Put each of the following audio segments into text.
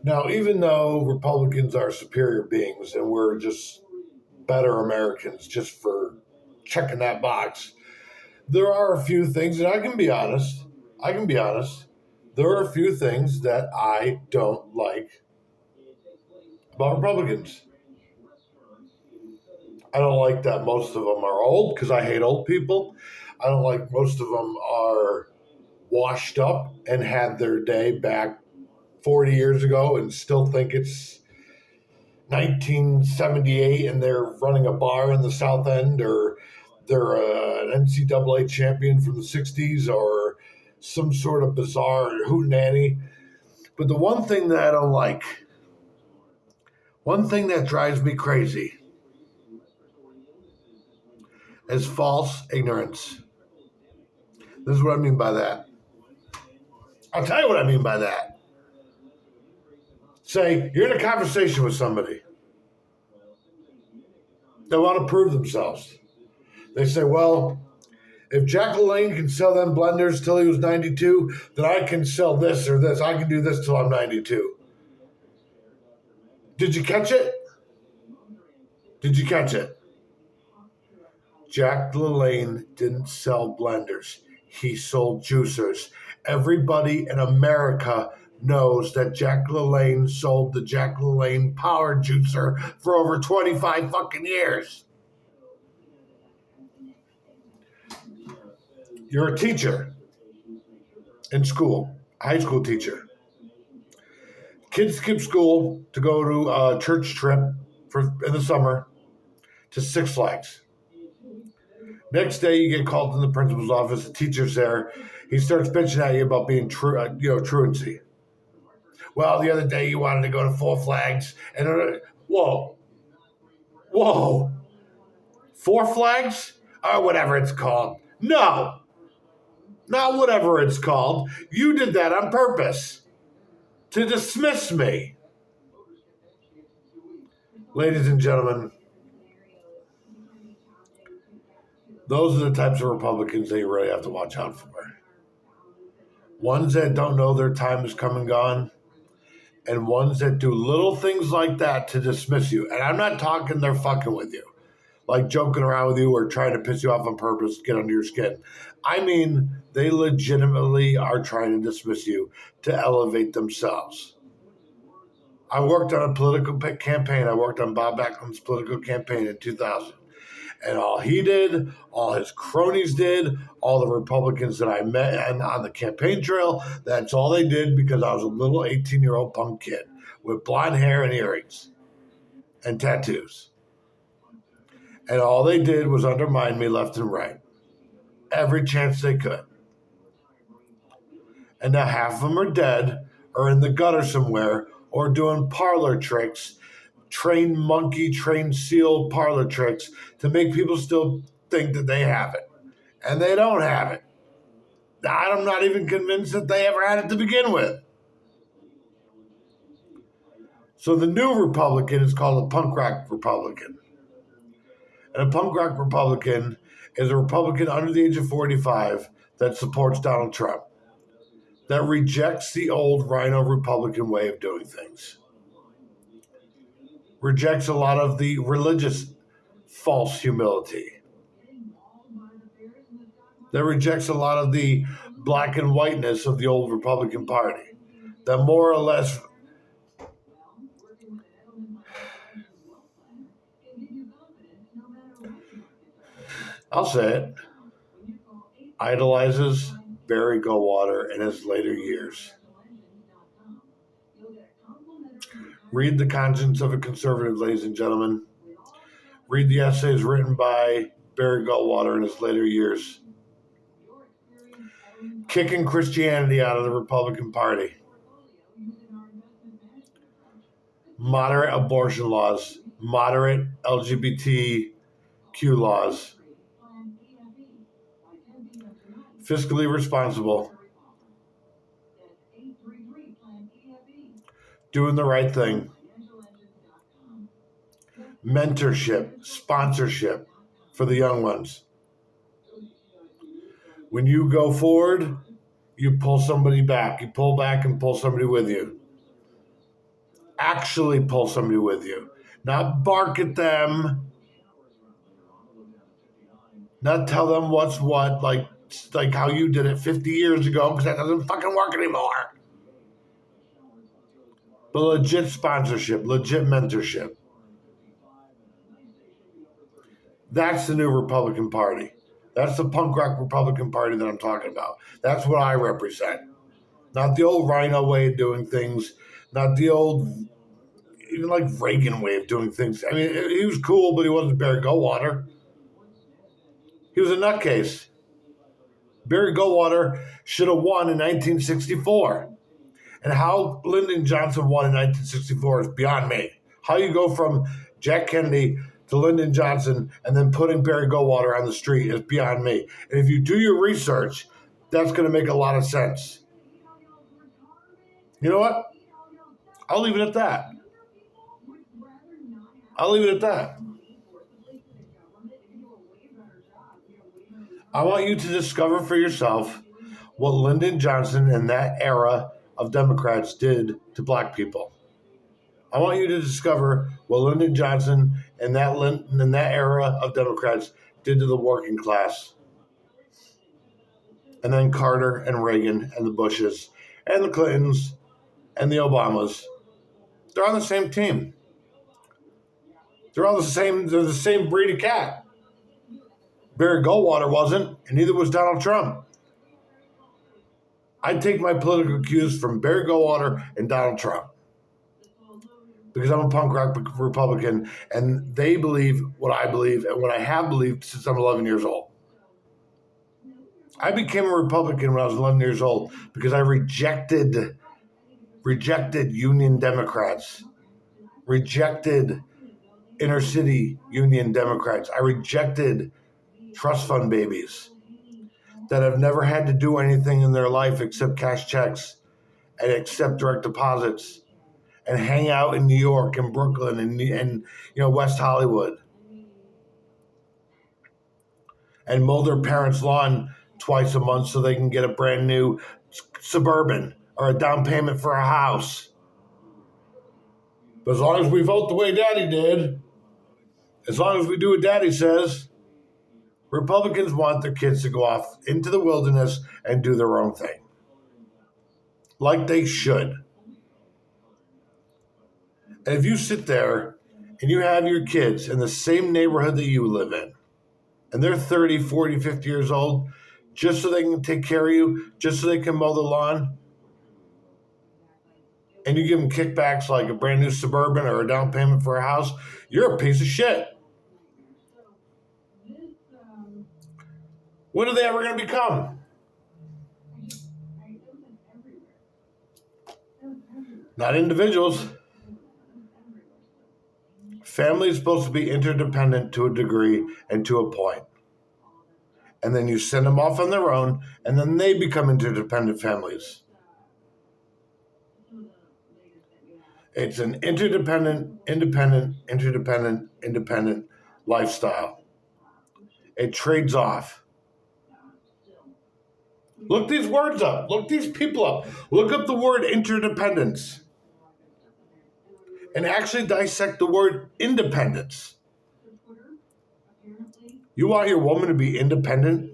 Now, even though Republicans are superior beings and we're just better Americans just for checking that box, there are a few things, and I can be honest. There are a few things that I don't like about Republicans. I don't like that most of them are old because I hate old people. I don't like most of them are washed up and had their day back 40 years ago and still think it's 1978 and they're running a bar in the South End, or they're an NCAA champion from the 60s, or some sort of bizarre hootenanny. But the one thing that I don't like, one thing that drives me crazy, is false ignorance. This is what I mean by that. I'll tell you what I mean by that. Say, you're in a conversation with somebody. They want to prove themselves. They say, well, if Jack LaLanne can sell them blenders till he was 92, then I can sell this or this. I can do this till I'm 92. Did you catch it? Did you catch it? Jack LaLanne didn't sell blenders. He sold juicers. Everybody in America knows that Jack LaLanne sold the Jack LaLanne power juicer for over 25 fucking years. You're a teacher in school, high school teacher. Kids skip school to go to a church trip in the summer to Six Flags. Next day, you get called to the principal's office. The teacher's there. He starts bitching at you about being truancy. Well, the other day you wanted to go to Four Flags, and whoa, Four Flags, or whatever it's called. No, not whatever it's called. You did that on purpose to dismiss me, ladies and gentlemen. Those are the types of Republicans that you really have to watch out for. Ones that don't know their time is come and gone, and ones that do little things like that to dismiss you. And I'm not talking they're fucking with you, like joking around with you or trying to piss you off on purpose to get under your skin. I mean, they legitimately are trying to dismiss you to elevate themselves. I worked on a political campaign. I worked on Bob Backlund's political campaign in 2000. And all he did, all his cronies did, all the Republicans that I met on the campaign trail, that's all they did because I was a little 18-year-old punk kid with blonde hair and earrings and tattoos. And all they did was undermine me left and right, every chance they could. And now half of them are dead or in the gutter somewhere or doing parlor tricks, trained monkey, trained seal parlor tricks to make people still think that they have it. And they don't have it. I'm not even convinced that they ever had it to begin with. So the new Republican is called a punk rock Republican. And a punk rock Republican is a Republican under the age of 45 that supports Donald Trump, that rejects the old Rhino Republican way of doing things, rejects a lot of the religious false humility, that rejects a lot of the black and whiteness of the old Republican Party, that more or less I'll say it, idolizes Barry Goldwater in his later years. Read The Conscience of a Conservative, ladies and gentlemen. Read the essays written by Barry Goldwater in his later years. Kicking Christianity out of the Republican Party. Moderate abortion laws. Moderate LGBTQ laws. Fiscally responsible. Doing the right thing. Mentorship, sponsorship for the young ones. When you go forward, you pull somebody back. You pull back and pull somebody with you. actually pull somebody with you, not bark at them, not tell them what's what, like how you did it 50 years ago, because that doesn't fucking work anymore. But legit sponsorship, legit mentorship. That's the new Republican Party. That's the punk rock Republican Party that I'm talking about. That's what I represent. Not the old Rhino way of doing things, not the old, even like Reagan way of doing things. I mean, he was cool, but he wasn't Barry Goldwater. He was a nutcase. Barry Goldwater should have won in 1964. And how Lyndon Johnson won in 1964 is beyond me. How you go from Jack Kennedy to Lyndon Johnson and then putting Barry Goldwater on the street is beyond me. And if you do your research, that's going to make a lot of sense. You know what? I'll leave it at that. I'll leave it at that. I want you to discover for yourself what Lyndon Johnson and that era of Democrats did to black people. I want you to discover what Lyndon Johnson and that era of Democrats did to the working class. And then Carter and Reagan and the Bushes and the Clintons and the Obamas. They're on the same team. They're the same breed of cat. Barry Goldwater wasn't, and neither was Donald Trump. I take my political cues from Barry Goldwater and Donald Trump. Because I'm a punk rock Republican, and they believe what I believe and what I have believed since I'm 11 years old. I became a Republican when I was 11 years old because I rejected union Democrats, rejected inner city union Democrats. I rejected trust fund babies that have never had to do anything in their life except cash checks and accept direct deposits and hang out in New York and Brooklyn and West Hollywood and mow their parents' lawn twice a month so they can get a brand new Suburban or a down payment for a house. But as long as we vote the way Daddy did, as long as we do what Daddy says, Republicans want their kids to go off into the wilderness and do their own thing. Like they should. And if you sit there and you have your kids in the same neighborhood that you live in, and they're 30, 40, 50 years old, just so they can take care of you, just so they can mow the lawn, and you give them kickbacks like a brand new Suburban or a down payment for a house, you're a piece of shit. What are they ever going to become? Not individuals. Family is supposed to be interdependent to a degree and to a point. And then you send them off on their own, and then they become interdependent families. It's an interdependent, independent lifestyle. It trades off. Look these words up. Look these people up. Look up the word interdependence. And actually dissect the word independence. You want your woman to be independent?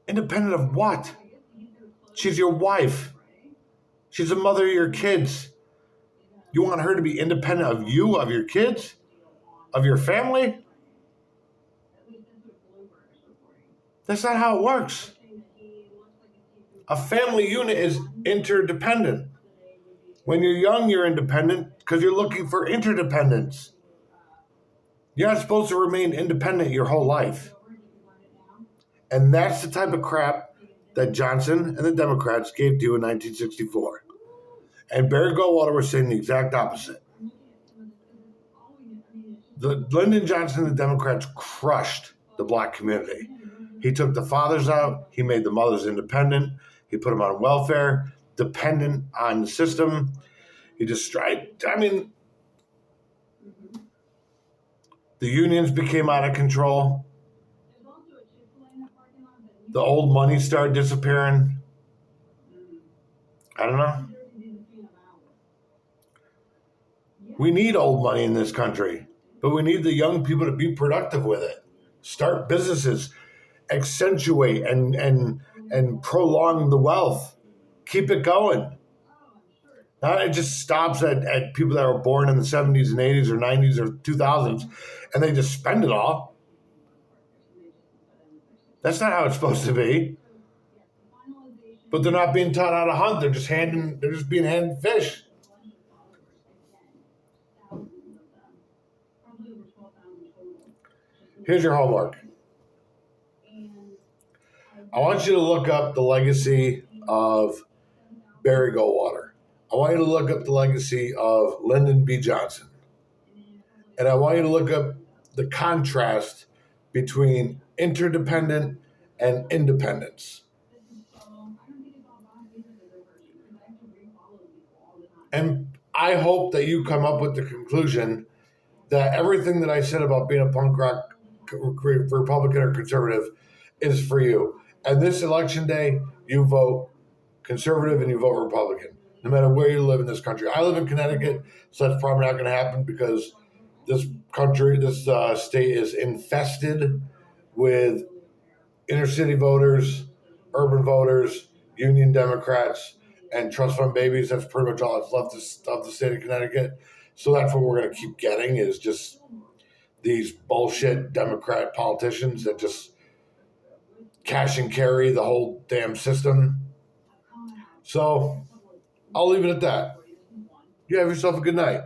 Independent of what? She's your wife. She's the mother of your kids. You want her to be independent of you, of your kids, of your family? That's not how it works. A family unit is interdependent. When you're young, you're independent because you're looking for interdependence. You're not supposed to remain independent your whole life. And that's the type of crap that Johnson and the Democrats gave to you in 1964. And Barry Goldwater was saying the exact opposite. Lyndon Johnson and the Democrats crushed the black community. He took the fathers out. He made the mothers independent. He put them on welfare, dependent on the system. He destroyed. The unions became out of control. The old money started disappearing. I don't know. We need old money in this country, but we need the young people to be productive with it. Start businesses, accentuate and prolong the wealth. Keep it going. Not it just stops at people that were born in the 70s and 80s or 90s or 2000s and they just spend it all. That's not how it's supposed to be. But they're not being taught how to hunt. They're just being handed fish. Here's your homework. I want you to look up the legacy of Barry Goldwater. I want you to look up the legacy of Lyndon B. Johnson. And I want you to look up the contrast between interdependent and independence. And I hope that you come up with the conclusion that everything that I said about being a punk rock Republican or conservative is for you. And this election day, you vote conservative and you vote Republican, no matter where you live in this country. I live in Connecticut, so that's probably not going to happen because this state is infested with inner city voters, urban voters, union Democrats, and trust fund babies. That's pretty much all that's left of the state of Connecticut. So that's what we're going to keep getting is just these bullshit Democrat politicians that just cash and carry the whole damn system. So I'll leave it at that. You have yourself a good night.